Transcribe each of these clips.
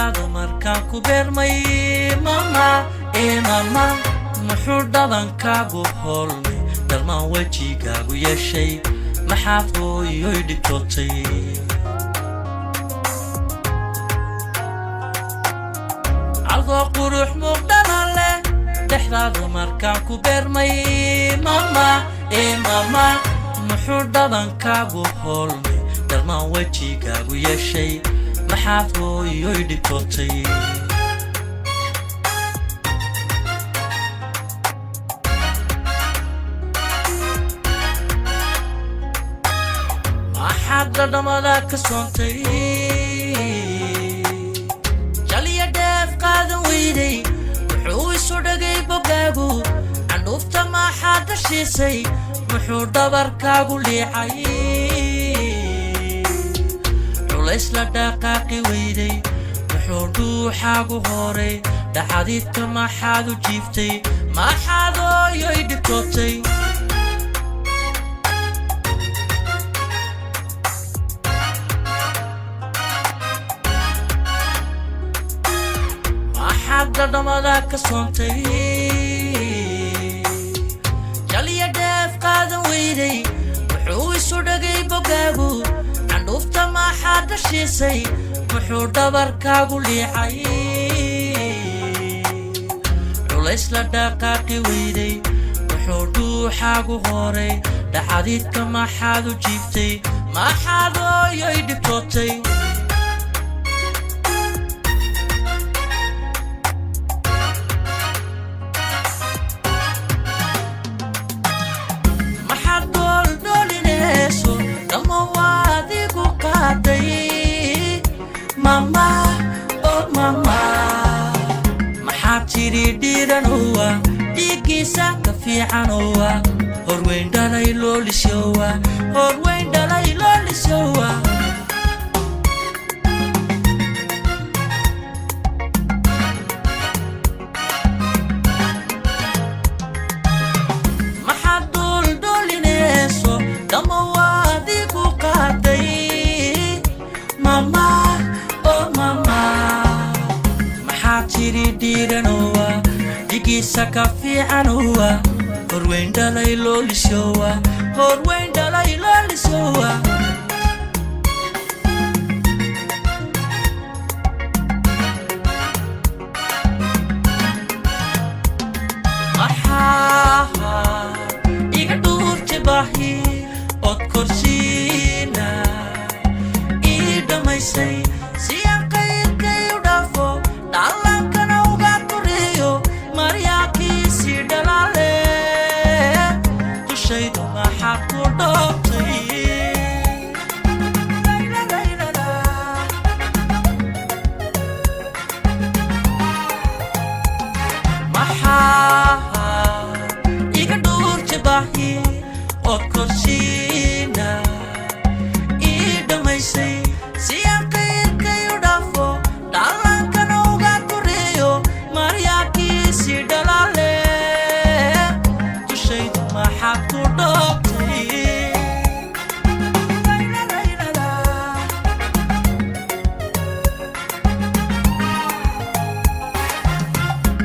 dhexdaada markaan ku beermay mama mama muxuu dhadankaagu hoolmay dhalmaan wejigaagu yeeshay maxaa hooyoy dhibtootay adoo qurux muuqdana leh dhexdaada markaan ku beermay mama mama muxuu dhadankaagu hoolmay dhalmaan wejigaagu yeeshay maxaa hooyoy dhibtootay maxaad dhadhamada ka soontay jaliya dheef qaadan weyday wuxuu isu dhagay bogaagu candhuufta maxaad dhashiisay muxuu dhabarkaagu liicay culays la dhaqaaqi weyday muxuu dhuuxaagu horay dhaxadiidka maxaad u jiiftay maxaad hooyoy dhibtootay maxaad dhadhamada ka soontay jaliya dheef qaadan weyday wuxuu isu dhagay bogaagu candhuufta maxaad dhashiisay muxuu dhabarkaagu liicay culays la dhaqaaqi weyday muxuu dhuuxaagu horay dhaxadiidka maxaad u jiiftay maxaad hooyoy dhibtootay mama oh mama maxaad tiri dhiiranowa dhiiggiisa ka fiicanowa horweyn dhalay loo lisyowa horweyn dhalay loo lisyowa maxaad dhuldhulinayso dhammawaadigu qaaday mama tiri dhiiranowa dhigiisa ka fiicanowa horweyn dhalay loo lisyowa horweyn dhalay loo lisyowa maxaa iga dhuurtay baahi ood korsiina ii dhammaysay iga dhuurtay baahi ood korsiina ii dhammaysay si aan qayrkay u dhaafo dhallaankana uga koreeyo maryaabkiisii dhalaale dushaydu maxaad ku dhoobtay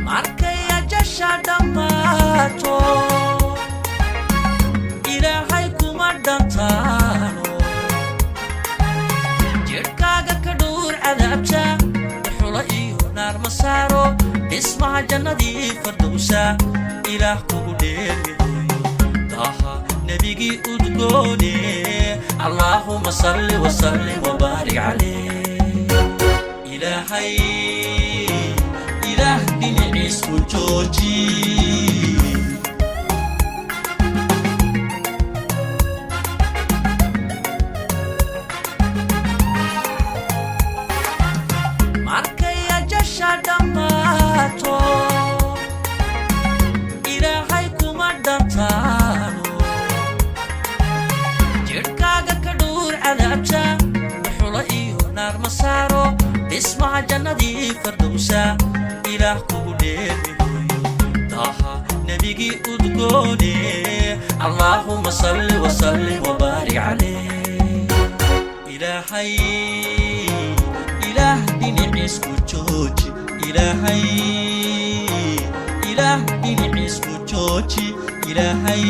markay ajasha dhammaato ilaahay kuma dhantaano jidhkaaga ka dhuur cadaabta dhuxula iyo naar ma saaro dhismaha jannadii fardowsa ilaah kugu dheeryahay daha nebigii udgoone allaahuma salli wasallim wabaarik calayh ilaahay ilaah dhinaciisku jooji markay ajasha dhammaato ilaahay kuma dhantaano jidhkaaga ka dhuur cadaabta dhuxula iyo naar ma saaro dhismaha jannadii fardowsa ilaah kugu dheeryahay daha nebigii udgoone allaahuma salli wasallim wabaarik calayh ilaahay ilaah dhinaci dhinaciisku jooji ilaahay ilaah dhinaciisku jooji ilaahay